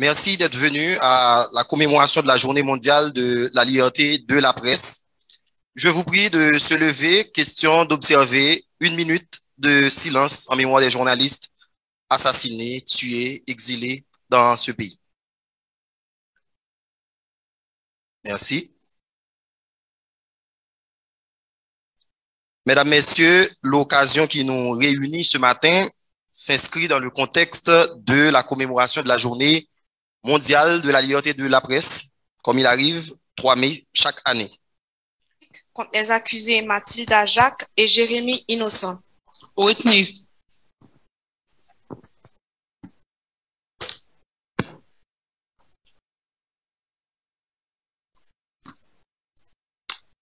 Merci d'être venu à la commémoration de la Journée mondiale de la liberté de la presse. Je vous prie de se lever, question d'observer 1 minute de silence en mémoire des journalistes assassinés, tués, exilés dans ce pays. Merci. Mesdames, Messieurs, l'occasion qui nous réunit ce matin s'inscrit dans le contexte de la commémoration de la Journée mondiale de la liberté de la presse, comme il arrive 3 mai chaque année. Contre les accusés Mathilda Jacques et Jérémy Innocent. Retenu.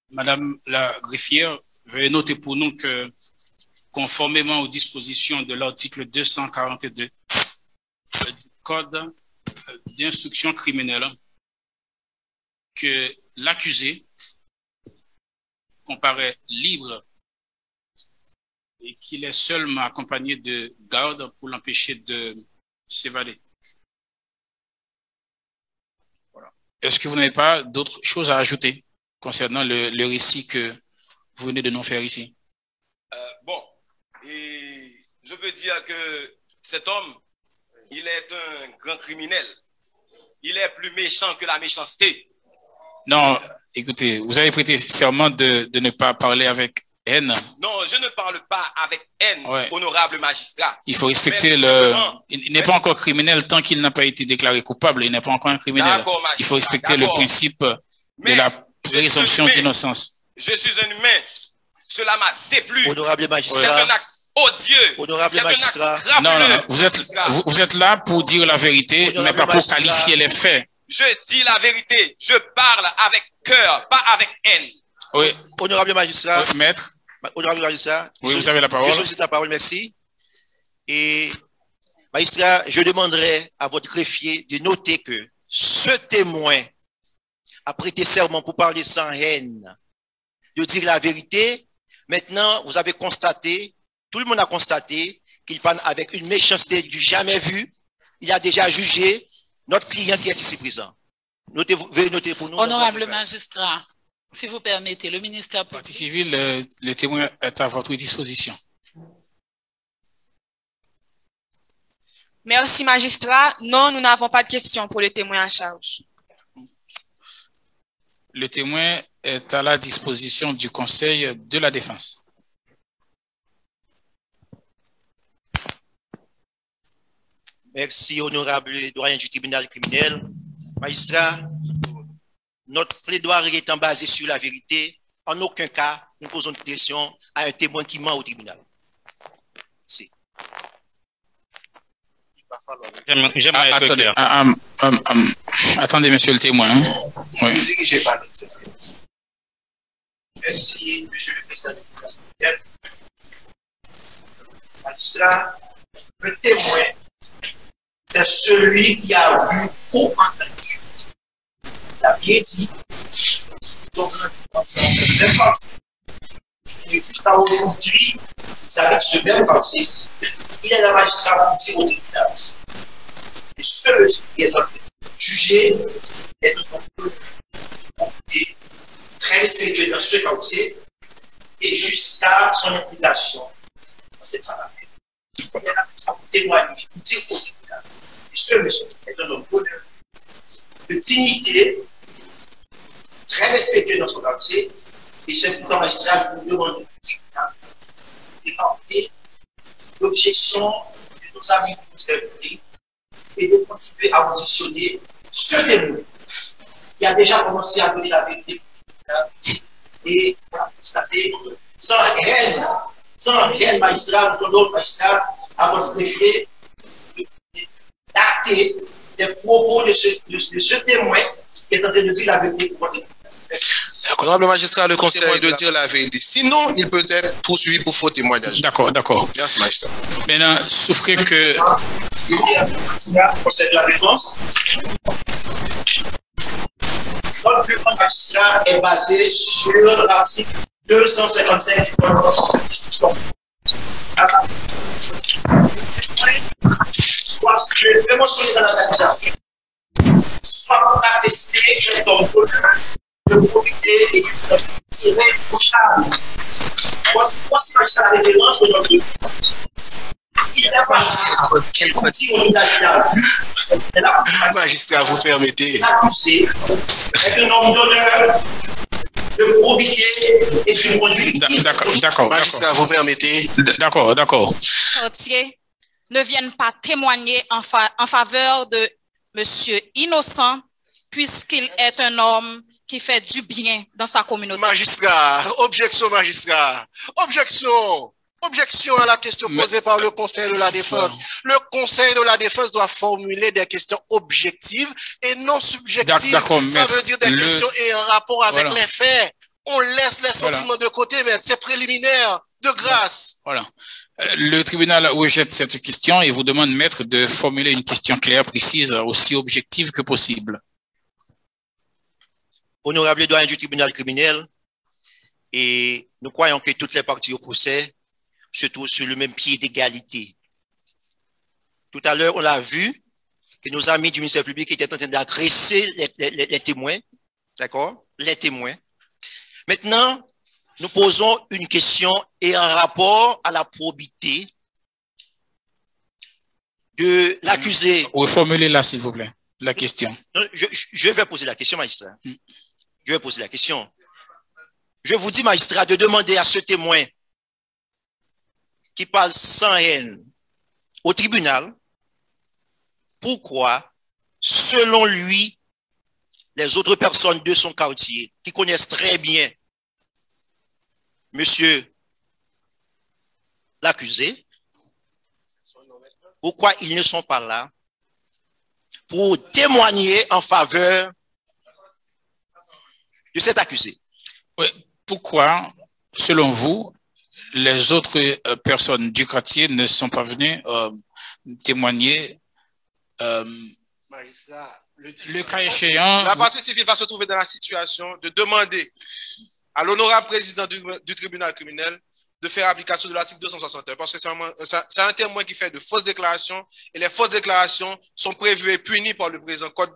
Madame la greffière, veuillez noter pour nous que, conformément aux dispositions de l'article 242 du Code d'instruction criminelle, que l'accusé comparaît libre et qu'il est seulement accompagné de gardes pour l'empêcher de s'évader. Voilà. Est-ce que vous n'avez pas d'autres choses à ajouter concernant le récit que vous venez de nous faire ici? Bon, et je peux dire que cet homme, il est un grand criminel. Il est plus méchant que la méchanceté. Non, écoutez, vous avez prêté serment de ne pas parler avec haine. Non, je ne parle pas avec haine, ouais. Honorable magistrat. Il faut respecter Il n'est pas encore criminel tant qu'il n'a pas été déclaré coupable. Il n'est pas encore un criminel. Il faut respecter le principe de la présomption d'innocence. Je suis un humain. Cela m'a déplu. Honorable magistrat. C'est un acte odieux. Honorable magistrat. Non, vous êtes là pour dire la vérité, honorable mais pas pour qualifier les faits. Je dis la vérité. Je parle avec cœur, pas avec haine. Oui. Honorable magistrat. Oui, maître. Honorable magistrat. Oui, vous avez la parole. Je sollicite la parole, merci. Et magistrat, je demanderai à votre greffier de noter que ce témoin a prêté serment pour parler sans haine, de dire la vérité. Maintenant, vous avez constaté, tout le monde a constaté qu'il parle avec une méchanceté du jamais vu. Il a déjà jugé notre client qui est ici présent. Veuillez noter pour nous. Honorable magistrat, si vous permettez, le ministère public. Partie civile, le témoin est à votre disposition. Merci, magistrat. Non, nous n'avons pas de questions pour le témoin à charge. Le témoin est à la disposition du Conseil de la défense. Merci, honorable doyen du tribunal criminel. Magistrat, notre plaidoirie étant basé sur la vérité, en aucun cas, nous posons de question à un témoin qui ment au tribunal. Merci. Attendez, monsieur le témoin. Oui. Merci, monsieur le président du tribunal. Magistrat, le témoin, c'est celui qui a vu ou entendu. Il a bien dit, ils ont grandi ensemble, même parti. Et jusqu'à aujourd'hui, c'est avec ce même parti, il est la magistrat pour dire au tribunal. Et celui qui est en train de juger est très respectueux dans ce quartier et jusqu'à son implication dans cette salle. Il est là pour témoigner, pour dire au tribunal. Et ce monsieur est un homme d'honneur, de dignité, très respectueux dans son quartier, et c'est pourquoi magistrat nous demande au tribunal d'écarter l'objection de nos amis du ministère public et de continuer à auditionner ce témoin qui a déjà commencé à donner la vérité et à constater sans haine magistrat ou d'autres magistrats à votre greffier d'acter les propos de ce témoin qui est en train de dire la vérité pour votre tribunal. Honorable magistrat, le conseil de dire la vérité. Sinon, il peut être poursuivi pour faux témoignage. D'accord. Merci, magistrat. Maintenant, souffrez que... Conseil de la défense. Notre demande magistrat est basé sur l'article 255 du Code de l'instruction. Soit vraiment sur les accusation. soit pour attester cet homme de probité et c'est irréprochable. Voici la référence de notre Magistrat, vous permettez. L'accusé est un homme d'honneur, de probité et d'une conduite. D'accord. Magistrat, vous permettez. D'accord. Portier ne viennent pas témoigner en faveur de Monsieur Innocent, puisqu'il est un homme qui fait du bien dans sa communauté. Magistrat, objection, magistrat. Objection à la question posée par le Conseil de la Défense. Le Conseil de la Défense doit formuler des questions objectives et non subjectives. Ça veut dire des questions ayant rapport avec les faits. On laisse les sentiments de côté, mais c'est préliminaire, de grâce. Voilà. Le tribunal rejette cette question et vous demande, maître, de formuler une question claire, précise, aussi objective que possible. Honorable doyen du tribunal criminel, et nous croyons que toutes les parties au procès se trouvent sur le même pied d'égalité. Tout à l'heure, on l'a vu, que nos amis du ministère public étaient en train d'agresser les témoins, d'accord? Les témoins. Maintenant, nous posons une question et un rapport à la probité de l'accusé. Reformulez-la, s'il vous plaît, la question. Non, je vais poser la question, magistrat. Je vais poser la question. Je vous dis, magistrat, de demander à ce témoin qui parle sans haine au tribunal pourquoi, selon lui, les autres personnes de son quartier qui connaissent très bien monsieur l'accusé, pourquoi ils ne sont pas là pour témoigner en faveur de cet accusé. Oui. Pourquoi, selon vous, les autres personnes du quartier ne sont pas venues témoigner le cas échéant? La partie civile va se trouver dans la situation de demander à l'honorable président du tribunal criminel de faire application de l'article 261 parce que c'est un témoin qui fait de fausses déclarations et les fausses déclarations sont prévues et punies par le présent code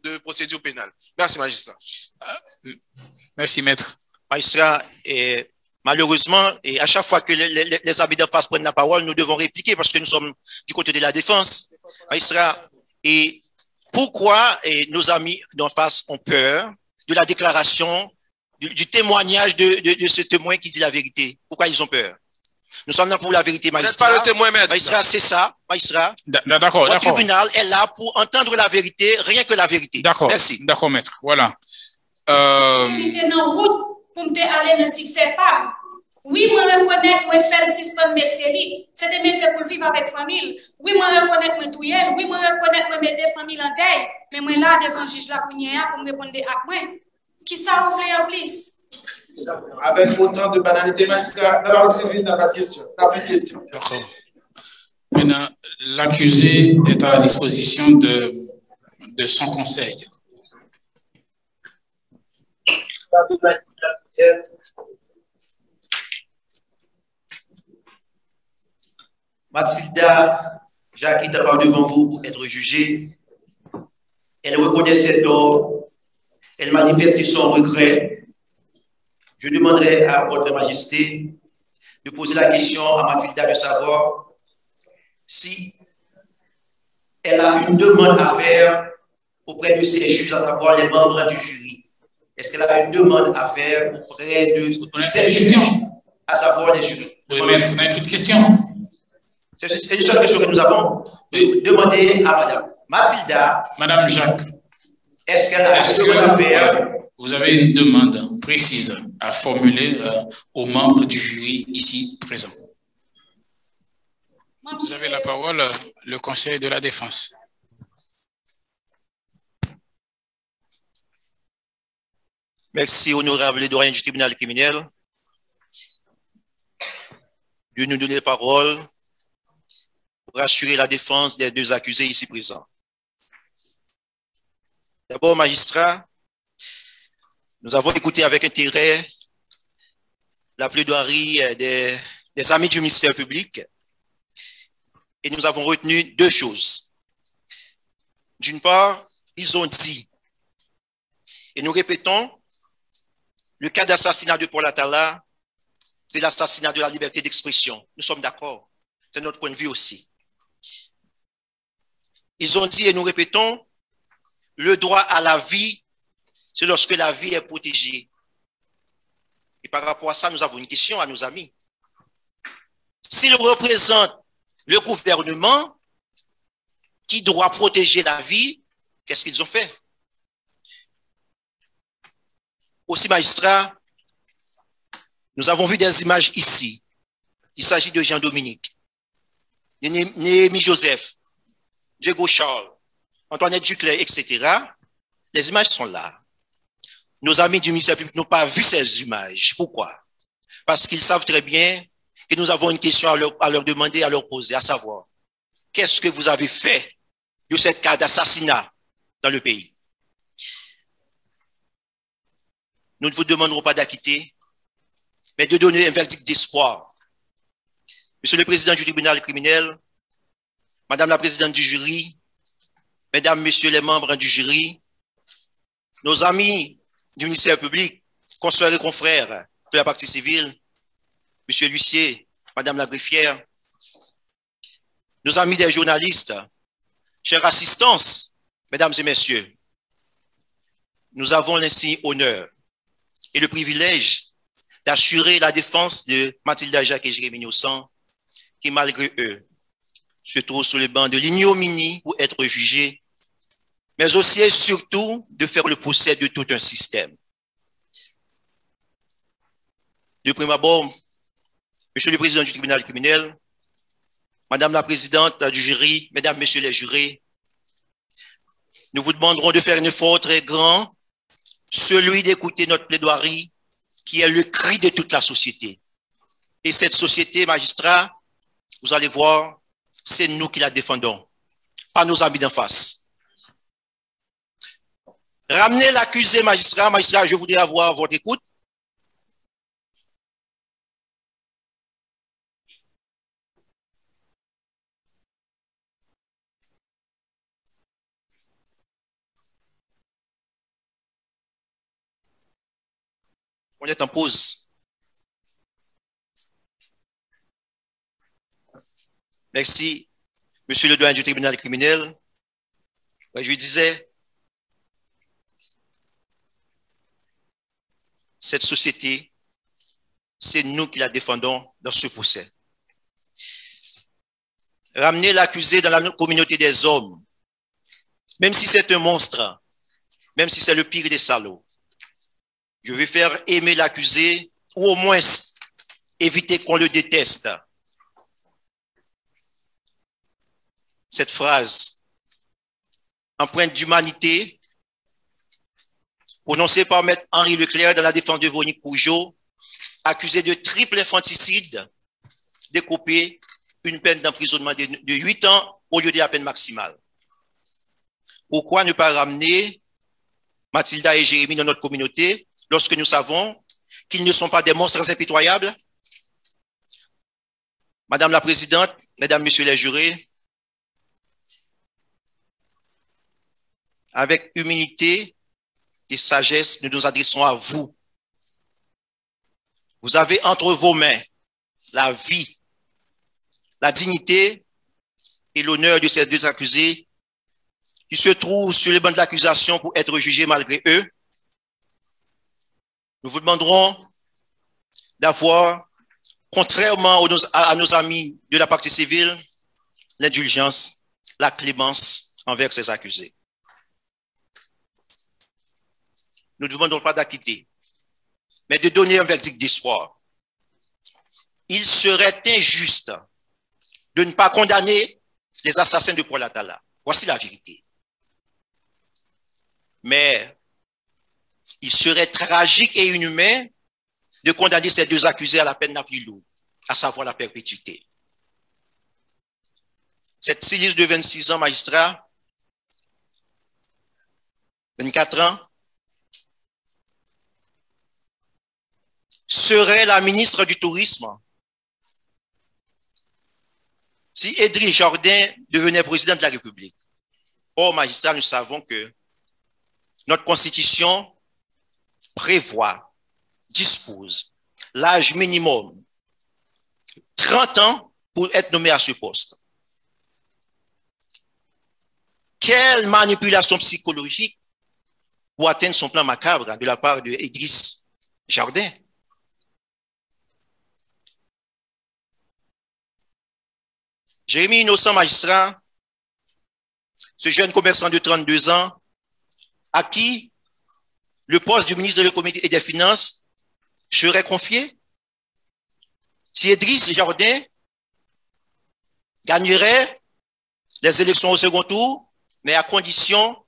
de procédure pénale. Merci, magistrat. Merci, maître. Magistrat, malheureusement, et à chaque fois que les amis d'en face prennent la parole, nous devons répliquer parce que nous sommes du côté de la défense. Magistrat, et pourquoi nos amis d'en face ont peur de la déclaration, du témoignage de ce témoin qui dit la vérité? Pourquoi ils ont peur? Nous sommes là pour la vérité, magistrat. N'est-ce pas le témoin, maître? Magistrat, c'est ça, magistrat. D'accord. Le tribunal est là pour entendre la vérité, rien que la vérité. D'accord. Merci. D'accord, maître. Voilà. Oui, moi reconnais moi faire le système métier. C'est un métier pour vivre avec famille. Oui, moi reconnais moi tout yel. Oui, moi reconnais moi mettre famille en deuil. Mais moi là devant juge la kounya pour me répondre à moi. Qui ça ouvre en plus? Avec autant de banalité, magistrat, dans la civile, n'a pas de question. N'a plus de question. D'accord. Maintenant, l'accusé est à la disposition de son conseil. Mathilda Jacques est d'abord devant vous pour être jugée. Elle reconnaît cet ordre. Elle manifeste son regret. Je demanderai à votre majesté de poser la question à Mathilda de savoir si elle a une demande à faire auprès de ses juges, à savoir les membres du jury. Est-ce qu'elle a une demande à faire auprès de ses juges, à savoir les jurys? Oui, maître, vous avez une question? C'est une seule question que nous avons. Demandez à madame Mathilda. Madame Jacques. Est-ce qu'elle a une demande à faire? Vous avez une demande précise à formuler aux membres du jury ici présents. Vous avez la parole, le Conseil de la Défense. Merci, honorable doyen du tribunal criminel, de nous donner la parole pour assurer la défense des deux accusés ici présents. D'abord, magistrat, nous avons écouté avec intérêt la plaidoirie des amis du ministère public et nous avons retenu deux choses. D'une part, ils ont dit, et nous répétons, le cas d'assassinat de Paul Atala, c'est l'assassinat de la liberté d'expression. Nous sommes d'accord. C'est notre point de vue aussi. Ils ont dit, et nous répétons, le droit à la vie, c'est lorsque la vie est protégée. Et par rapport à ça, nous avons une question à nos amis. S'ils représentent le gouvernement qui doit protéger la vie, qu'est-ce qu'ils ont fait? Aussi, magistrats, nous avons vu des images ici. Il s'agit de Jean-Dominique, Néhémie Joseph, Diego Charles, Antoinette Duclerc, etc. Les images sont là. Nos amis du ministère public n'ont pas vu ces images. Pourquoi? Parce qu'ils savent très bien que nous avons une question à leur demander, à leur poser, à savoir, qu'est-ce que vous avez fait de cette cas d'assassinat dans le pays? Nous ne vous demanderons pas d'acquitter, mais de donner un verdict d'espoir. Monsieur le président du tribunal criminel, madame la présidente du jury, mesdames, messieurs les membres du jury, nos amis du ministère public, consoeurs et confrères de la partie civile, monsieur l'huissier, madame la greffière, nos amis des journalistes, chère assistance, mesdames et messieurs, nous avons l'insigne honneur et le privilège d'assurer la défense de Mathilda Jacques et Jérémie Innocent, qui malgré eux se trouvent sur le banc de l'ignominie pour être jugés, mais aussi et surtout de faire le procès de tout un système. De prime abord, monsieur le président du tribunal criminel, madame la présidente du jury, mesdames, messieurs les jurés, nous vous demanderons de faire un effort très grand, celui d'écouter notre plaidoirie, qui est le cri de toute la société. Et cette société, magistrat, vous allez voir, c'est nous qui la défendons, pas nos amis d'en face. Ramenez l'accusé, magistrat. Magistrat, je voudrais avoir votre écoute. On est en pause. Merci, monsieur le doyen du tribunal criminel. Je disais, cette société, c'est nous qui la défendons dans ce procès. Ramener l'accusé dans la communauté des hommes, même si c'est un monstre, même si c'est le pire des salauds. Je vais faire aimer l'accusé, ou au moins éviter qu'on le déteste. Cette phrase, empreinte d'humanité, prononcée par maître Henri Leclerc dans la défense de Véronique Pougeot, accusé de triple infanticide, découpé une peine d'emprisonnement de 8 ans au lieu de la peine maximale. Pourquoi ne pas ramener Mathilda et Jérémie dans notre communauté lorsque nous savons qu'ils ne sont pas des monstres impitoyables? Madame la présidente, mesdames, messieurs les jurés, avec humilité et sagesse, nous nous adressons à vous. Vous avez entre vos mains la vie, la dignité et l'honneur de ces deux accusés qui se trouvent sur les bancs de l'accusation pour être jugés malgré eux. Nous vous demanderons d'avoir, contrairement à nos amis de la partie civile, l'indulgence, la clémence envers ces accusés. Nous ne demandons pas d'acquitter, mais de donner un verdict d'espoir. Il serait injuste de ne pas condamner les assassins de Paul Atala. Voici la vérité. Mais il serait tragique et inhumain de condamner ces deux accusés à la peine la plus lourde, à savoir la perpétuité. Cette Sylvie de 26 ans, magistrat, 24 ans, serait la ministre du Tourisme si Edry Jardin devenait président de la République. Or, magistrat, nous savons que notre Constitution prévoit, dispose l'âge minimum 30 ans pour être nommé à ce poste. Quelle manipulation psychologique pour atteindre son plan macabre de la part de Idriss Jardin. Jérémy Innocent, magistrat, ce jeune commerçant de 32 ans, à qui le poste du ministre de l'économie et des finances serait confié. Si Idriss Jardin gagnerait les élections au second tour, mais à condition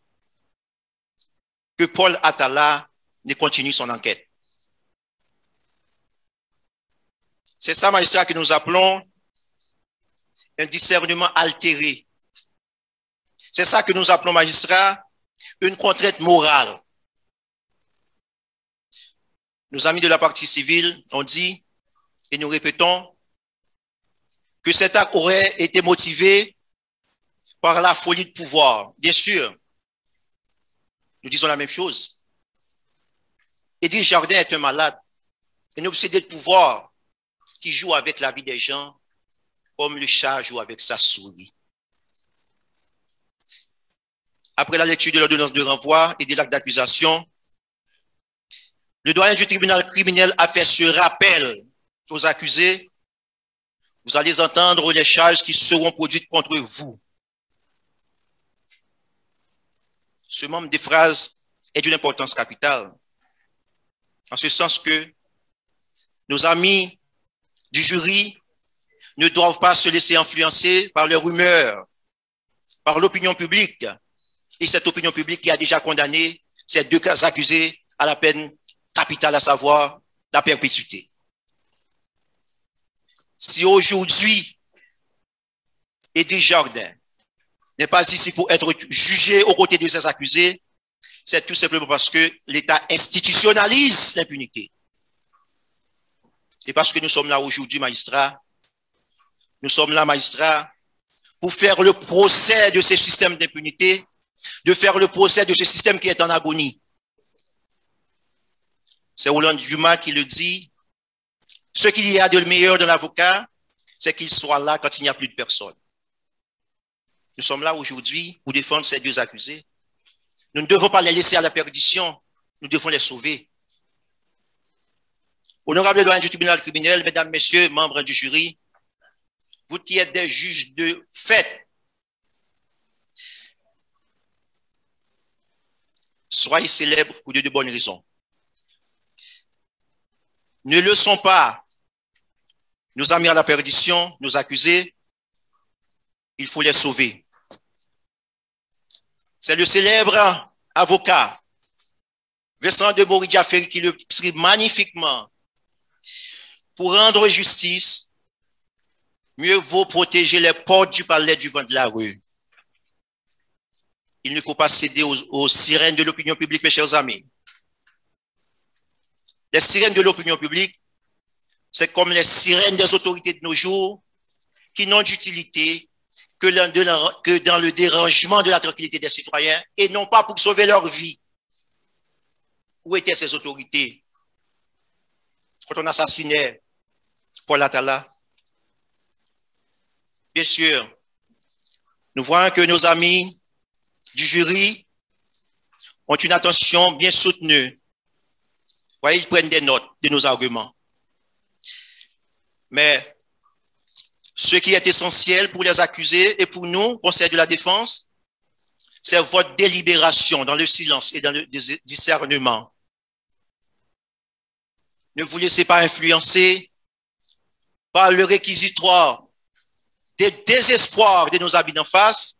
que Paul Atala ne continue son enquête. C'est ça, magistrat, que nous appelons un discernement altéré. C'est ça que nous appelons, magistrat, une contrainte morale. Nos amis de la partie civile ont dit, et nous répétons, que cet acte aurait été motivé par la folie de pouvoir. Bien sûr, nous disons la même chose. Idriss Jardin est un malade, un obsédé de pouvoir qui joue avec la vie des gens comme le chat joue avec sa souris. Après la lecture de l'ordonnance de renvoi et de l'acte d'accusation, le doyen du tribunal criminel a fait ce rappel aux accusés. Vous allez entendre les charges qui seront produites contre vous. Ce membre des phrases est d'une importance capitale, en ce sens que nos amis du jury ne doivent pas se laisser influencer par les rumeurs, par l'opinion publique, et cette opinion publique qui a déjà condamné ces deux accusés à la peine capitale, à savoir la perpétuité. Si aujourd'hui, Idriss Jardin n'est pas ici pour être jugé aux côtés de ces accusés, c'est tout simplement parce que l'État institutionnalise l'impunité. Et parce que nous sommes là aujourd'hui, magistrats, nous sommes là, magistrats, pour faire le procès de ce système d'impunité, de faire le procès de ce système qui est en agonie. C'est Roland Dumas qui le dit. Ce qu'il y a de meilleur dans l'avocat, c'est qu'il soit là quand il n'y a plus de personne. Nous sommes là aujourd'hui pour défendre ces deux accusés. Nous ne devons pas les laisser à la perdition, nous devons les sauver. Honorable doyen du tribunal criminel, mesdames, messieurs, membres du jury, vous qui êtes des juges de fait, soyez célèbres pour de bonnes raisons. Ne le sont pas nos amis à la perdition, nos accusés, il faut les sauver. C'est le célèbre avocat Vincent de Bory-Diaferi qui le écrit magnifiquement. Pour rendre justice, mieux vaut protéger les portes du palais du vent de la rue. Il ne faut pas céder aux sirènes de l'opinion publique, mes chers amis. Les sirènes de l'opinion publique, c'est comme les sirènes des autorités de nos jours qui n'ont d'utilité que dans le dérangement de la tranquillité des citoyens et non pas pour sauver leur vie. Où étaient ces autorités quand on assassinait Paul Atala? Bien sûr, nous voyons que nos amis du jury ont une attention bien soutenue. Vous voyez, ils prennent des notes de nos arguments. Mais ce qui est essentiel pour les accusés et pour nous, Conseil de la défense, c'est votre délibération dans le silence et dans le discernement. Ne vous laissez pas influencer par le réquisitoire des désespoirs de nos amis d'en face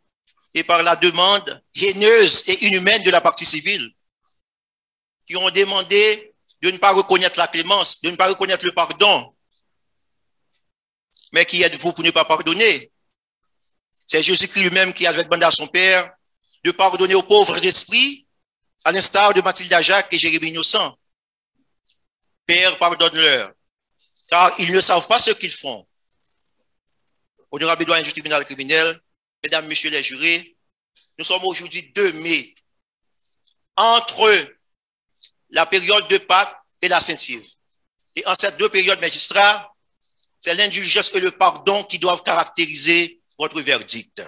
et par la demande haineuse et inhumaine de la partie civile qui ont demandé de ne pas reconnaître la clémence, de ne pas reconnaître le pardon. Mais qui êtes-vous pour ne pas pardonner? C'est Jésus-Christ lui-même qui avait demandé à son Père de pardonner aux pauvres d'esprit, à l'instar de Mathilde Jacques et Jérémy Innocent. Père, pardonne-leur, car ils ne savent pas ce qu'ils font. Honorable doyen du tribunal criminel, mesdames, messieurs les jurés, nous sommes aujourd'hui 2 mai. entre la période de Pâques et la Saint-Yves. Et en ces deux périodes, magistrats, c'est l'indulgence et le pardon qui doivent caractériser votre verdict.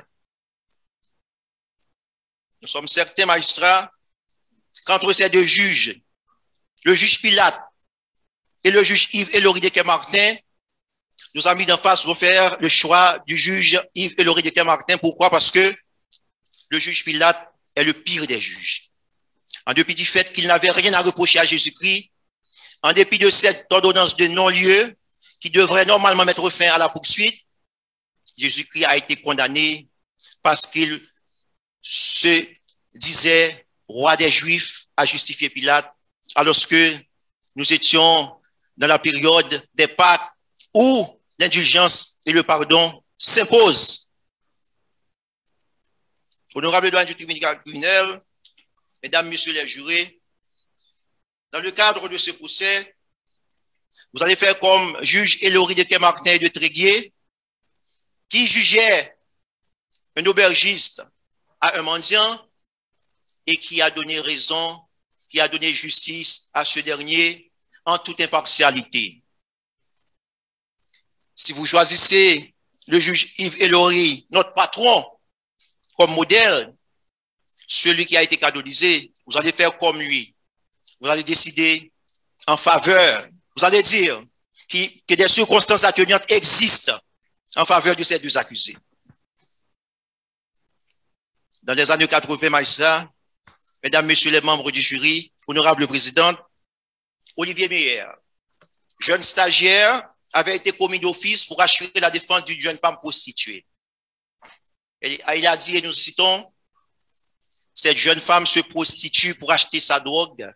Nous sommes certains, magistrats, qu'entre ces deux juges, le juge Pilate et le juge Yves Elori de Martin, nos amis d'en face vont faire le choix du juge Yves Elori de Martin. Pourquoi? Parce que le juge Pilate est le pire des juges. En dépit du fait qu'il n'avait rien à reprocher à Jésus-Christ, en dépit de cette ordonnance de non-lieu qui devrait normalement mettre fin à la poursuite, Jésus-Christ a été condamné parce qu'il se disait roi des Juifs, a justifié Pilate, alors que nous étions dans la période des Pâques où l'indulgence et le pardon s'imposent. Honorable doyen du tribunal criminel, mesdames, messieurs les jurés, dans le cadre de ce procès, vous allez faire comme juge Elori de Martin et de Tréguier, qui jugeait un aubergiste à un mendiant et qui a donné raison, qui a donné justice à ce dernier en toute impartialité. Si vous choisissez le juge Yves Elori, notre patron, comme modèle, celui qui a été canonisé, vous allez faire comme lui. Vous allez décider en faveur, vous allez dire que des circonstances atténuantes existent en faveur de ces deux accusés. Dans les années 80, magistrats, mesdames, messieurs les membres du jury, honorable présidente, Olivier Meyer, jeune stagiaire, avait été commis d'office pour assurer la défense d'une jeune femme prostituée. Et il a dit, et nous citons, cette jeune femme se prostitue pour acheter sa drogue.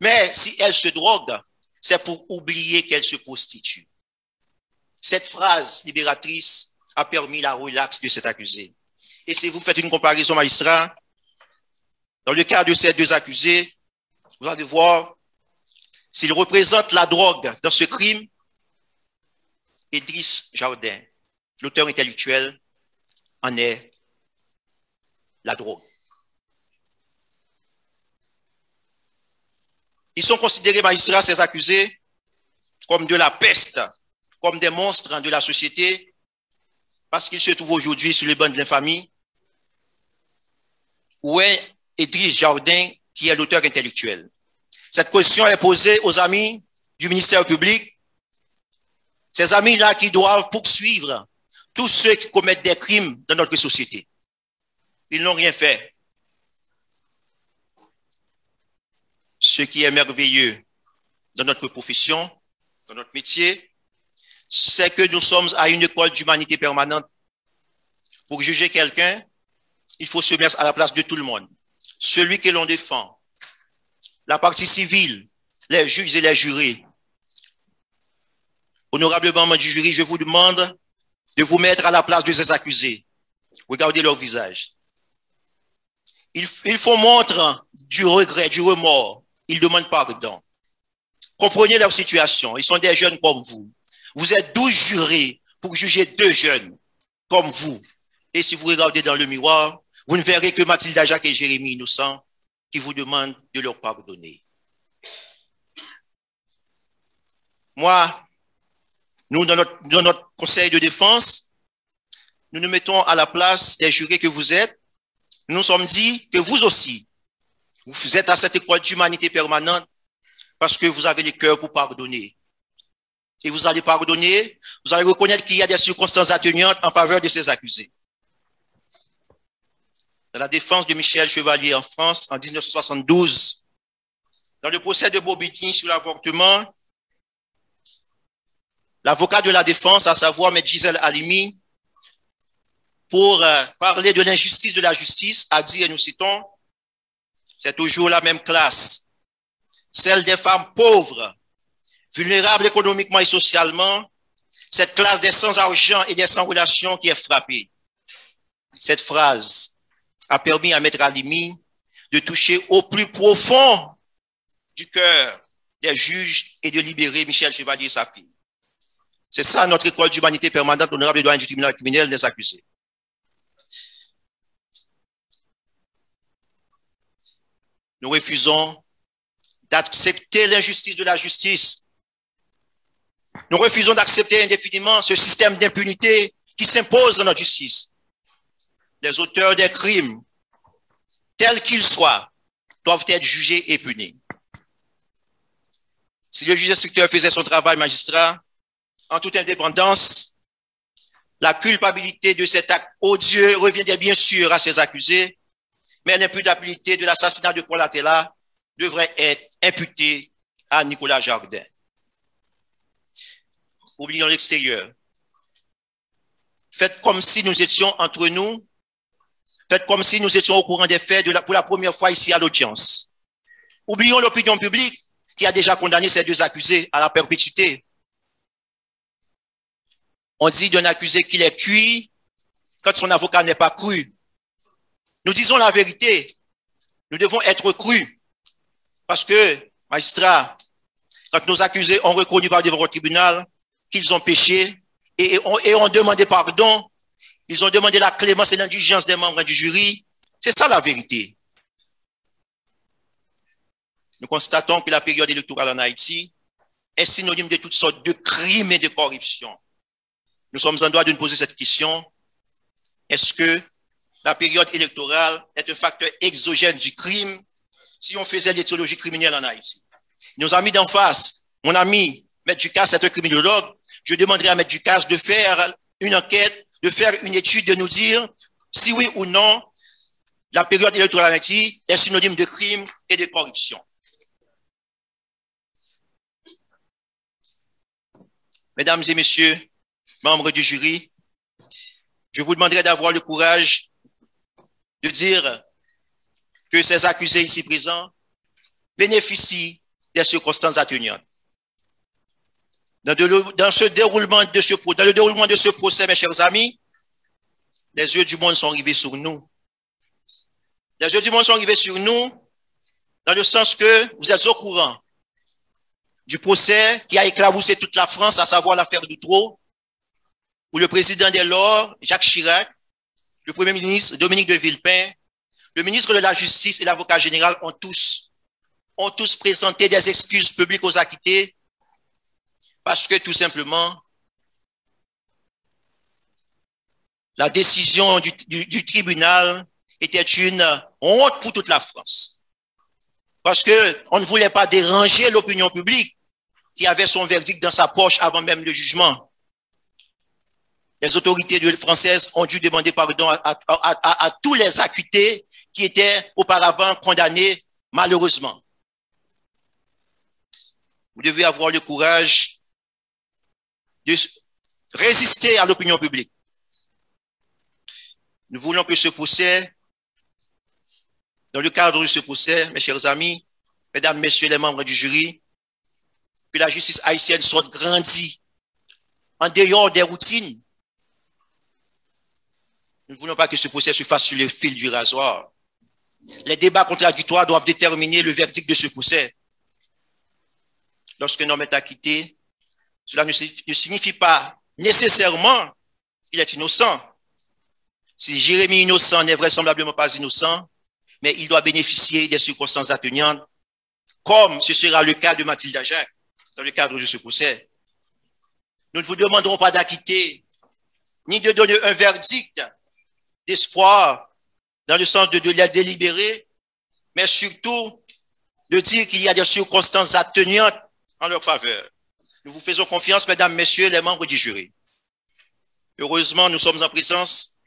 Mais si elle se drogue, c'est pour oublier qu'elle se prostitue. Cette phrase libératrice a permis la relaxe de cet accusé. Et si vous faites une comparaison, magistrat, dans le cas de ces deux accusés, vous allez voir s'ils représentent la drogue dans ce crime. Idriss Jardin, l'auteur intellectuel, en est la drogue. Ils sont considérés, magistrats, ces accusés, comme de la peste, comme des monstres de la société, parce qu'ils se trouvent aujourd'hui sur les bancs de l'infamie. Où est Idriss Jardin, qui est l'auteur intellectuel? Cette question est posée aux amis du ministère public, ces amis-là qui doivent poursuivre tous ceux qui commettent des crimes dans notre société. Ils n'ont rien fait. Ce qui est merveilleux dans notre profession, dans notre métier, c'est que nous sommes à une école d'humanité permanente. Pour juger quelqu'un, il faut se mettre à la place de tout le monde. Celui que l'on défend, la partie civile, les juges et les jurés. Honorable membre du jury, je vous demande de vous mettre à la place de ces accusés. Regardez leur visage. Ils font montre du regret, du remords. Ils demandent pardon. Comprenez leur situation. Ils sont des jeunes comme vous. Vous êtes 12 jurés pour juger 2 jeunes comme vous. Et si vous regardez dans le miroir, vous ne verrez que Mathilde Jacques et Jérémy Innocent qui vous demandent de leur pardonner. Moi, nous, dans notre conseil de défense, nous nous mettons à la place des jurés que vous êtes. Nous nous sommes dit que vous aussi, vous êtes à cette école d'humanité permanente parce que vous avez le cœur pour pardonner. Et vous allez pardonner, vous allez reconnaître qu'il y a des circonstances atténuantes en faveur de ces accusés. Dans la défense de Michel Chevalier en France, en 1972, dans le procès de Bobigny sur l'avortement, l'avocat de la défense, à savoir M. Gisèle Halimi, pour parler de l'injustice de la justice, a dit, et nous citons, c'est toujours la même classe, celle des femmes pauvres, vulnérables économiquement et socialement, cette classe des sans-argent et des sans-relations qui est frappée. Cette phrase a permis à Maître Halimi de toucher au plus profond du cœur des juges et de libérer Michel Chevalier et sa fille. C'est ça notre école d'humanité permanente, honorable doyen du tribunal criminel des accusés. Nous refusons d'accepter l'injustice de la justice. Nous refusons d'accepter indéfiniment ce système d'impunité qui s'impose dans notre justice. Les auteurs des crimes, tels qu'ils soient, doivent être jugés et punis. Si le juge instructeur faisait son travail magistrat, en toute indépendance, la culpabilité de cet acte odieux reviendrait bien sûr à ses accusés, mais l'imputabilité de l'assassinat de Paul Atella devrait être imputée à Nicolas Jardin. Oublions l'extérieur. Faites comme si nous étions entre nous. Faites comme si nous étions au courant des faits pour la première fois ici à l'audience. Oublions l'opinion publique qui a déjà condamné ces deux accusés à la perpétuité. On dit d'un accusé qu'il est cuit quand son avocat n'est pas cru. Nous disons la vérité. Nous devons être crus. Parce que, magistrat, quand nos accusés ont reconnu par devant le tribunal qu'ils ont péché et ont demandé pardon, ils ont demandé la clémence et l'indulgence des membres du jury, c'est ça la vérité. Nous constatons que la période électorale en Haïti est synonyme de toutes sortes de crimes et de corruption. Nous sommes en droit de nous poser cette question. Est-ce que la période électorale est un facteur exogène du crime si on faisait l'étiologie criminelle en Haïti? Nos amis d'en face, mon ami M. Ducasse est un criminologue, je demanderai à M. Ducasse de faire une enquête, de faire une étude, de nous dire si oui ou non la période électorale en Haïti est synonyme de crime et de corruption. Mesdames et messieurs, membres du jury, je vous demanderai d'avoir le courage de dire que ces accusés ici présents bénéficient des circonstances atténuantes. Dans le déroulement de ce procès, mes chers amis, les yeux du monde sont rivés sur nous. Les yeux du monde sont rivés sur nous dans le sens que vous êtes au courant du procès qui a éclaboussé toute la France, à savoir l'affaire Dutroux, où le président dès lors, Jacques Chirac, le premier ministre Dominique de Villepin, le ministre de la Justice et l'avocat général ont tous présenté des excuses publiques aux acquittés parce que tout simplement, la décision du tribunal était une honte pour toute la France. Parce que on ne voulait pas déranger l'opinion publique qui avait son verdict dans sa poche avant même le jugement. Les autorités françaises ont dû demander pardon à tous les acquittés qui étaient auparavant condamnés, malheureusement. Vous devez avoir le courage de résister à l'opinion publique. Nous voulons que ce procès, dans le cadre de ce procès, mes chers amis, mesdames, messieurs les membres du jury, que la justice haïtienne soit grandie en dehors des routines. Nous ne voulons pas que ce procès se fasse sur le fil du rasoir. Les débats contradictoires doivent déterminer le verdict de ce procès. Lorsqu'un homme est acquitté, cela ne signifie pas nécessairement qu'il est innocent. Si Jérémie innocent n'est vraisemblablement pas innocent, mais il doit bénéficier des circonstances atténuantes, comme ce sera le cas de Mathilde Jacques dans le cadre de ce procès. Nous ne vous demanderons pas d'acquitter, ni de donner un verdict d'espoir dans le sens de la délibérer, mais surtout de dire qu'il y a des circonstances atténuantes en leur faveur. Nous vous faisons confiance, mesdames, messieurs, les membres du jury. Heureusement, nous sommes en présence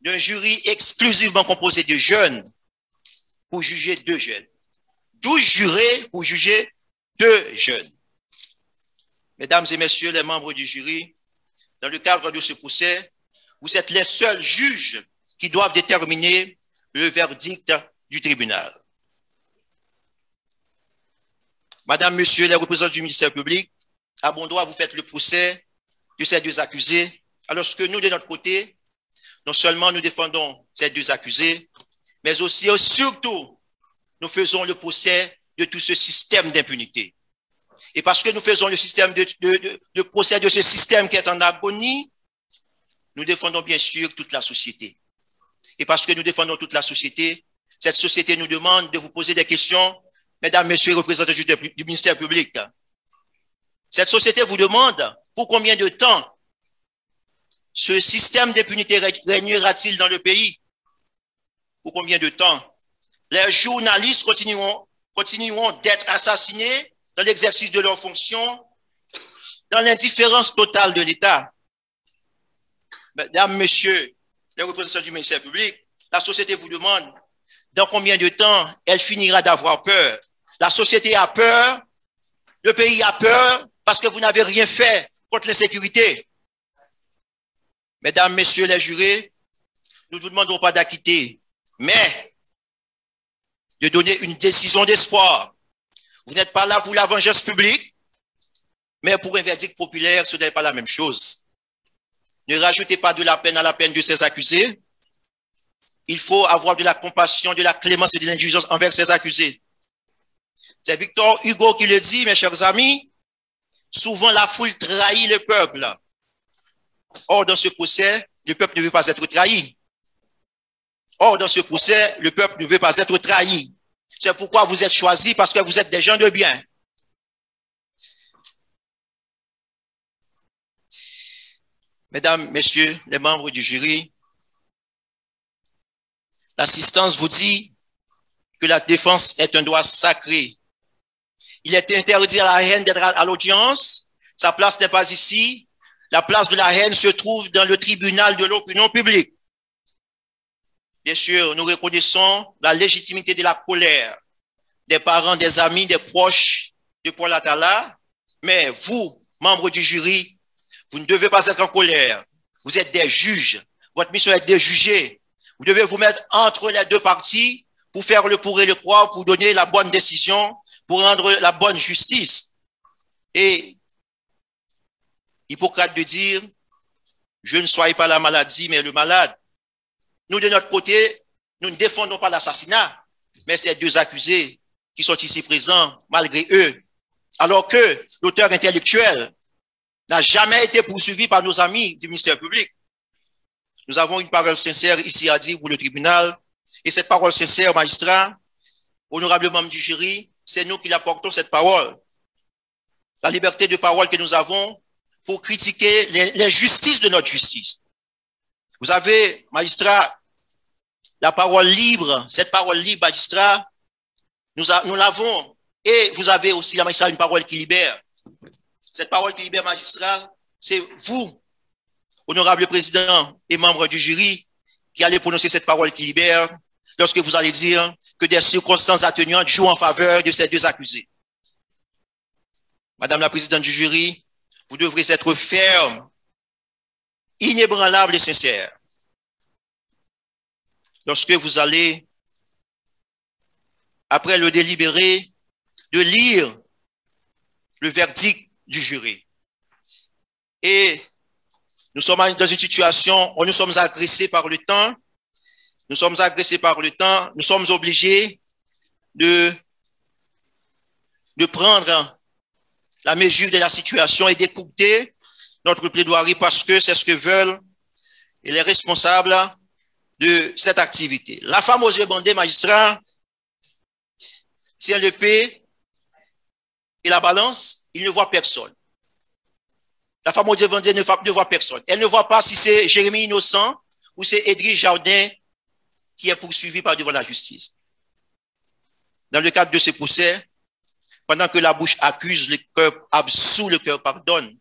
d'un jury exclusivement composé de jeunes pour juger 2 jeunes. 12 jurés pour juger 2 jeunes. Mesdames et messieurs, les membres du jury, dans le cadre de ce procès, vous êtes les seuls juges qui doivent déterminer le verdict du tribunal. Madame, Monsieur, les représentants du ministère public, à bon droit, vous faites le procès de ces 2 accusés, alors que nous, de notre côté, non seulement nous défendons ces 2 accusés, mais aussi, surtout, nous faisons le procès de tout ce système d'impunité. Et parce que nous faisons le système de procès de ce système qui est en agonie, nous défendons bien sûr toute la société. Et parce que nous défendons toute la société, Cette société nous demande de vous poser des questions, mesdames, messieurs, représentants du ministère public. Cette société vous demande pour combien de temps ce système d'impunité régnera-t-il dans le pays? Pour combien de temps? Les journalistes continueront d'être assassinés dans l'exercice de leurs fonctions, dans l'indifférence totale de l'État. Mesdames, messieurs, les représentants du ministère public, la société vous demande dans combien de temps elle finira d'avoir peur. La société a peur, le pays a peur parce que vous n'avez rien fait contre l'insécurité. Mesdames, messieurs les jurés, nous ne vous demanderons pas d'acquitter, mais de donner une décision d'espoir. Vous n'êtes pas là pour la vengeance publique, mais pour un verdict populaire, ce n'est pas la même chose. Ne rajoutez pas de la peine à la peine de ces accusés. Il faut avoir de la compassion, de la clémence et de l'indulgence envers ces accusés. C'est Victor Hugo qui le dit, mes chers amis. Souvent, la foule trahit le peuple. Or, dans ce procès, le peuple ne veut pas être trahi. Or, dans ce procès, le peuple ne veut pas être trahi. C'est pourquoi vous êtes choisis, parce que vous êtes des gens de bien. Mesdames, messieurs, les membres du jury, l'assistance vous dit que la défense est un droit sacré. Il est interdit à la haine d'être à l'audience. Sa place n'est pas ici. La place de la haine se trouve dans le tribunal de l'opinion publique. Bien sûr, nous reconnaissons la légitimité de la colère des parents, des amis, des proches de Paul Atala, mais vous, membres du jury, vous ne devez pas être en colère. Vous êtes des juges. Votre mission est de juger. Vous devez vous mettre entre les deux parties pour faire le pour et le croire, pour donner la bonne décision, pour rendre la bonne justice. Et Hippocrate de dire, je ne sois pas la maladie, mais le malade. Nous, de notre côté, nous ne défendons pas l'assassinat, mais ces deux accusés qui sont ici présents, malgré eux, alors que l'auteur intellectuel n'a jamais été poursuivi par nos amis du ministère public. Nous avons une parole sincère ici à dire pour le tribunal, et cette parole sincère, magistrat, honorable membre du jury, c'est nous qui l'apportons cette parole. La liberté de parole que nous avons pour critiquer l'injustice de notre justice. Vous avez, magistrat, la parole libre, cette parole libre, magistrat, nous l'avons, et vous avez aussi, la magistrat, une parole qui libère. Cette parole qui libère, magistrat, c'est vous, honorable président et membre du jury, qui allez prononcer cette parole qui libère, lorsque vous allez dire que des circonstances atténuantes jouent en faveur de ces deux accusés. Madame la présidente du jury, vous devrez être ferme, inébranlable et sincère. Lorsque vous allez, après le délibéré, de lire le verdict du jury. Et nous sommes dans une situation où nous sommes agressés par le temps. Nous sommes agressés par le temps. Nous sommes obligés de prendre la mesure de la situation et d'écouter notre plaidoirie parce que c'est ce que veulent les responsables de cette activité. La femme aux yeux bandés, magistrat, si elle le paie et la balance, il ne voit personne. La femme aux yeux bandés ne voit personne. Elle ne voit pas si c'est Jérémy Innocent ou c'est Edric Jardin qui est poursuivi par devant la justice. Dans le cadre de ce procès, pendant que la bouche accuse, le cœur absout, le cœur pardonne.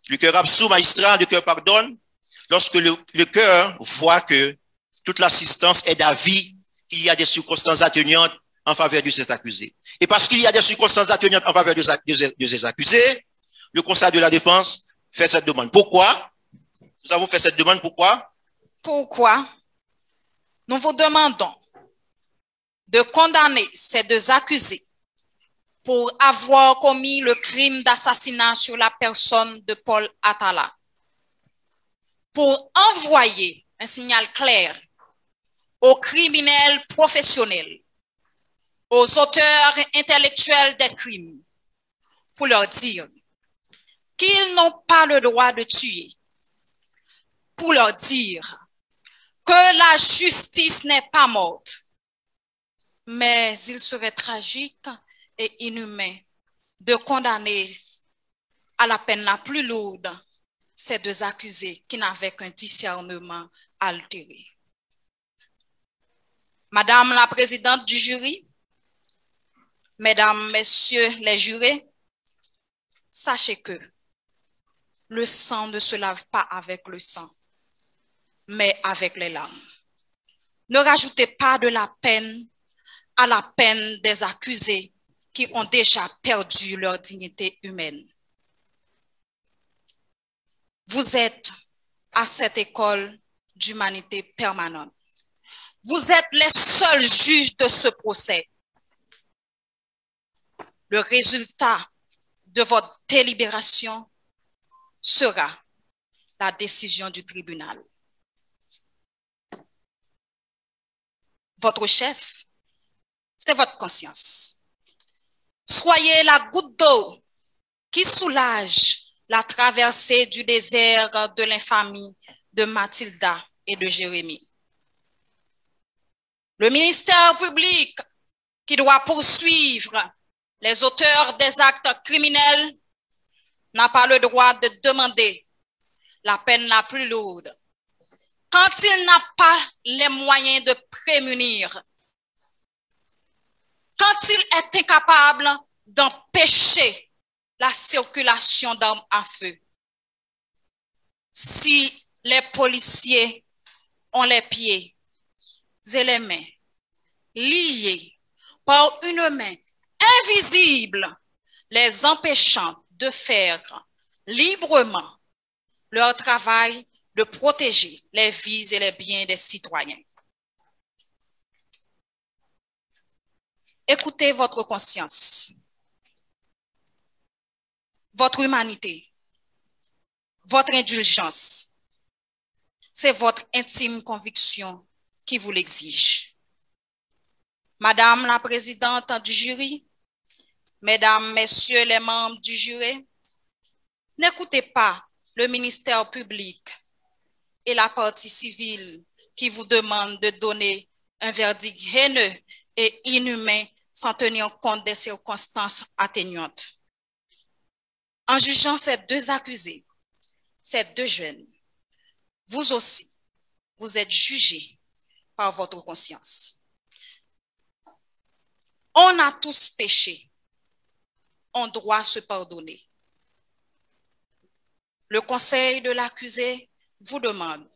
Le cœur absout, magistrat, le cœur pardonne. Lorsque le cœur voit que toute l'assistance est d'avis qu'il y a des circonstances atténuantes en faveur de cet accusé. Et parce qu'il y a des circonstances atténuantes en faveur de ces accusés, le Conseil de la défense fait cette demande. Pourquoi? Nous avons fait cette demande, pourquoi? Pourquoi? Nous vous demandons de condamner ces deux accusés pour avoir commis le crime d'assassinat sur la personne de Paul Atala, pour envoyer un signal clair aux criminels professionnels, aux auteurs intellectuels des crimes, pour leur dire qu'ils n'ont pas le droit de tuer, pour leur dire que la justice n'est pas morte, mais il serait tragique et inhumain de condamner à la peine la plus lourde ces deux accusés qui n'avaient qu'un discernement altéré. Madame la présidente du jury, mesdames, messieurs les jurés, sachez que le sang ne se lave pas avec le sang, mais avec les larmes. Ne rajoutez pas de la peine à la peine des accusés qui ont déjà perdu leur dignité humaine. Vous êtes à cette école d'humanité permanente. Vous êtes les seuls juges de ce procès. Le résultat de votre délibération sera la décision du tribunal. Votre chef, c'est votre conscience. Soyez la goutte d'eau qui soulage la traversée du désert de l'infamie de Mathilda et de Jérémie. Le ministère public qui doit poursuivre les auteurs des actes criminels n'a pas le droit de demander la peine la plus lourde quand il n'a pas les moyens de prémunir, quand il est incapable d'empêcher la circulation d'armes à feu. Si les policiers ont les pieds et les mains liés par une main invisible, les empêchant de faire librement leur travail de protéger les vies et les biens des citoyens. Écoutez votre conscience, votre humanité, votre indulgence. C'est votre intime conviction qui vous l'exige. Madame la présidente du jury, mesdames, messieurs les membres du jury, n'écoutez pas le ministère public et la partie civile qui vous demandent de donner un verdict haineux et inhumain sans tenir compte des circonstances atténuantes. En jugeant ces deux accusés, ces deux jeunes, vous aussi, vous êtes jugés par votre conscience. On a tous péché. On doit se pardonner. Le conseil de l'accusé vous demande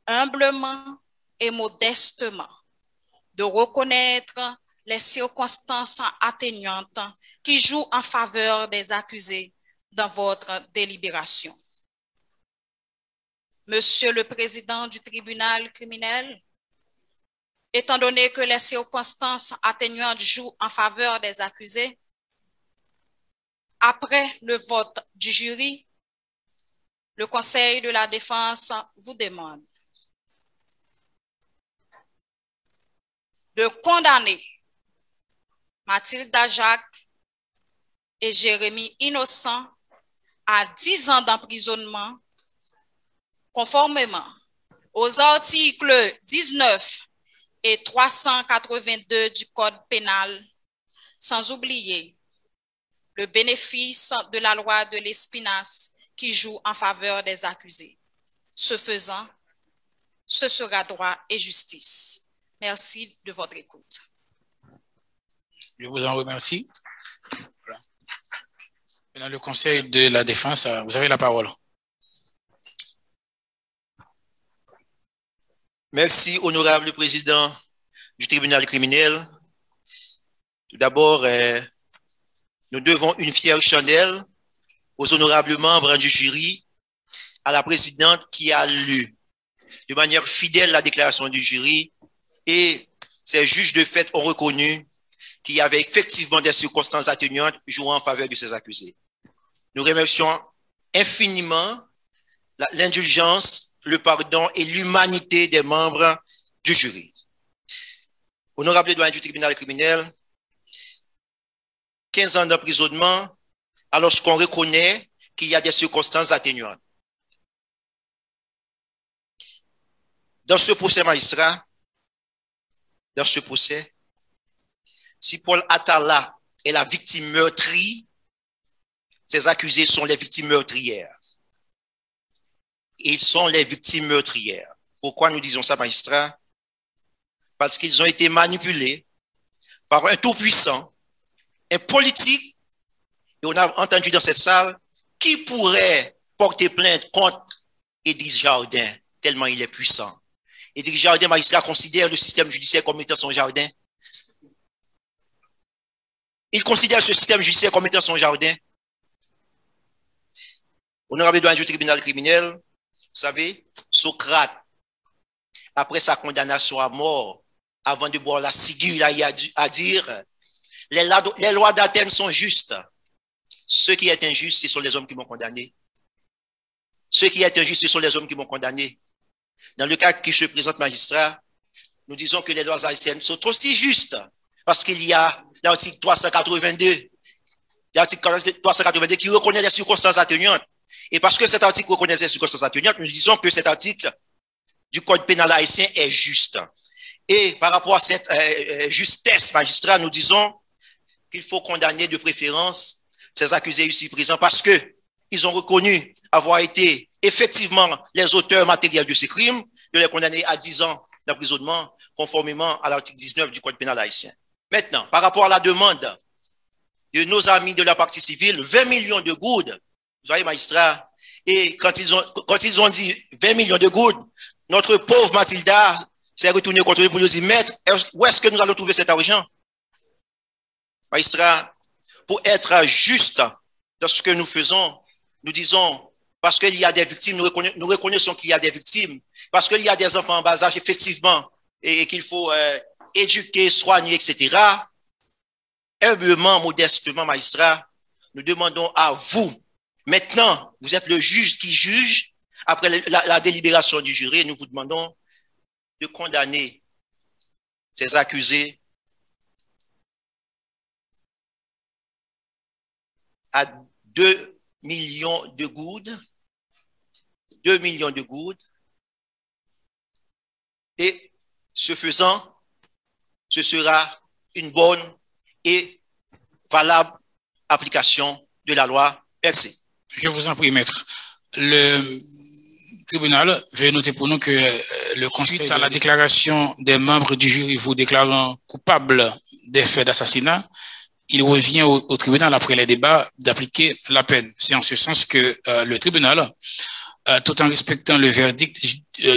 humblement et modestement de reconnaître les circonstances atténuantes qui jouent en faveur des accusés dans votre délibération. Monsieur le président du tribunal criminel, étant donné que les circonstances atténuantes jouent en faveur des accusés, après le vote du jury, le Conseil de la défense vous demande de condamner Mathilda Jacques et Jérémie Innocent à 10 ans d'emprisonnement conformément aux articles 19 et 382 du Code pénal, sans oublier le bénéfice de la loi de l'Espinasse qui joue en faveur des accusés. Ce faisant, ce sera droit et justice. Merci de votre écoute. Je vous en remercie. Voilà. Maintenant, le Conseil de la défense, vous avez la parole. Merci, honorable président du tribunal criminel. Tout d'abord, nous devons une fière chandelle aux honorables membres du jury, à la présidente qui a lu de manière fidèle la déclaration du jury, et ces juges de fait ont reconnu qu'il y avait effectivement des circonstances atténuantes jouant en faveur de ces accusés. Nous remercions infiniment l'indulgence, le pardon et l'humanité des membres du jury. Honorable doyen du tribunal criminel, 15 ans d'emprisonnement, alors qu'on reconnaît qu'il y a des circonstances atténuantes. Dans ce procès magistrat, dans ce procès, si Paul Atala est la victime meurtrie, ces accusés sont les victimes meurtrières. Ils sont les victimes meurtrières. Pourquoi nous disons ça, magistrat? Parce qu'ils ont été manipulés par un tout-puissant, un politique, et on a entendu dans cette salle, qui pourrait porter plainte contre Edith Jardin, tellement il est puissant. Edith Jardin, magistrat, considère le système judiciaire comme étant son jardin. Il considère ce système judiciaire comme étant son jardin. Honorable doyen du tribunal criminel, vous savez, Socrate, après sa condamnation à mort, avant de boire la ciguë, il a à dire, les lois d'Athènes sont justes. Ce qui est injuste, ce sont les hommes qui m'ont condamné. Ce qui est injuste, ce sont les hommes qui m'ont condamné. Dans le cas qui se présente, magistrat, nous disons que les lois haïtiennes sont aussi justes parce qu'il y a l'article 382, qui reconnaît les circonstances atténuantes. Et parce que cet article reconnaît les circonstances atténuantes, nous disons que cet article du Code pénal haïtien est juste. Et par rapport à cette justesse, magistrat, nous disons qu'il faut condamner de préférence ces accusés ici présents parce que ils ont reconnu avoir été effectivement les auteurs matériels de ces crimes, de les condamner à 10 ans d'emprisonnement conformément à l'article 19 du Code pénal haïtien. Maintenant, par rapport à la demande de nos amis de la partie civile, 20 millions de goudes, vous voyez, magistrat, et quand ils ont dit 20 millions de goudes, notre pauvre Mathilda s'est retournée contre lui pour nous dire, maître, où est-ce que nous allons trouver cet argent? Magistrat, pour être juste dans ce que nous faisons, nous disons, parce qu'il y a des victimes, nous reconnaissons qu'il y a des victimes, parce qu'il y a des enfants en bas âge, effectivement, et qu'il faut éduquer, soigner, etc. Humblement, modestement, magistrat, nous demandons à vous, maintenant, vous êtes le juge qui juge, après la délibération du jury, nous vous demandons de condamner ces accusés à 2 millions de goudes, 2 millions de goudes, et ce faisant, ce sera une bonne et valable application de la loi. Merci. Je vous en prie, maître. Le tribunal veut noter pour nous que le conseil, suite à la déclaration des membres du jury vous déclarant coupable des faits d'assassinat, il revient au tribunal après les débats d'appliquer la peine. C'est en ce sens que le tribunal, tout en respectant le verdict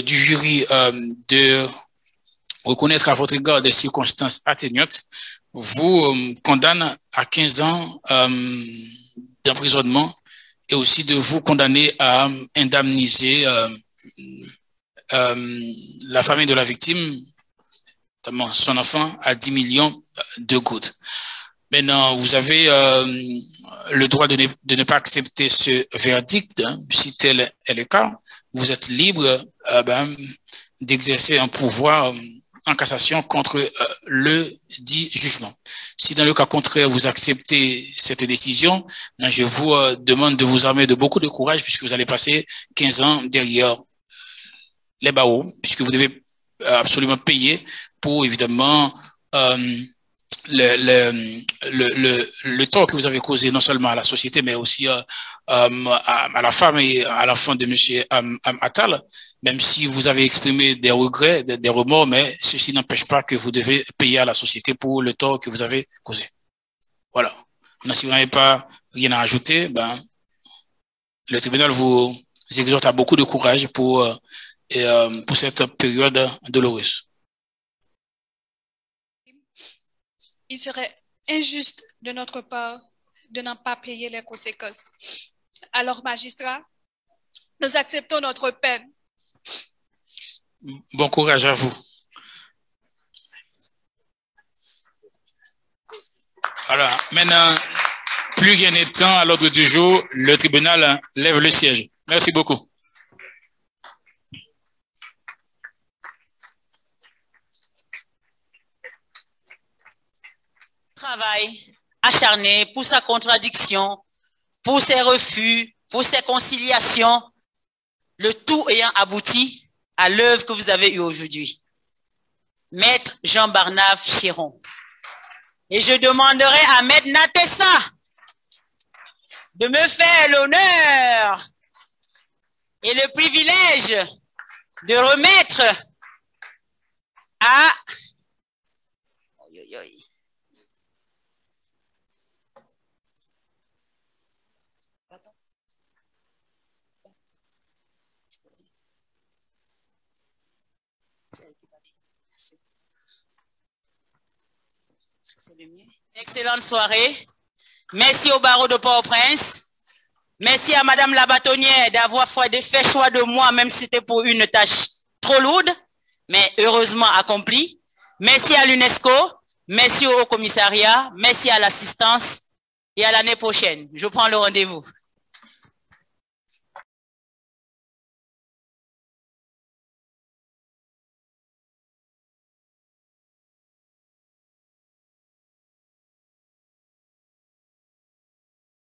du jury de reconnaître à votre égard des circonstances atténuantes, vous condamne à 15 ans d'emprisonnement et aussi de vous condamner à indemniser la famille de la victime, notamment son enfant, à 10 millions de goudes. Maintenant, vous avez le droit de ne pas accepter ce verdict, hein, si tel est le cas. Vous êtes libre d'exercer un pouvoir en cassation contre le dit jugement. Si dans le cas contraire, vous acceptez cette décision, je vous demande de vous armer de beaucoup de courage puisque vous allez passer 15 ans derrière les barreaux, puisque vous devez absolument payer pour, évidemment, le tort que vous avez causé non seulement à la société, mais aussi à la femme et à l'enfant de M. Attal, même si vous avez exprimé des regrets, des remords, mais ceci n'empêche pas que vous devez payer à la société pour le tort que vous avez causé. Voilà. Si vous n'avez pas rien à ajouter, le tribunal vous exhorte à beaucoup de courage pour cette période douloureuse. Il serait injuste de notre part de n'en pas payer les conséquences. Alors, magistrat, nous acceptons notre peine. Bon courage à vous. Voilà. Maintenant, plus rien n'est temps à l'ordre du jour, le tribunal lève le siège. Merci beaucoup. Travail acharné pour sa contradiction, pour ses refus, pour ses conciliations, le tout ayant abouti à l'œuvre que vous avez eue aujourd'hui. Maître Jean Barnave Chéron. Et je demanderai à Maître Natessa de me faire l'honneur et le privilège de remettre à excellente soirée. Merci au barreau de Port-au-Prince. Merci à Madame la bâtonnière d'avoir fait choix de moi, même si c'était pour une tâche trop lourde, mais heureusement accomplie. Merci à l'UNESCO. Merci au Haut Commissariat. Merci à l'assistance. Et à l'année prochaine. Je prends le rendez-vous.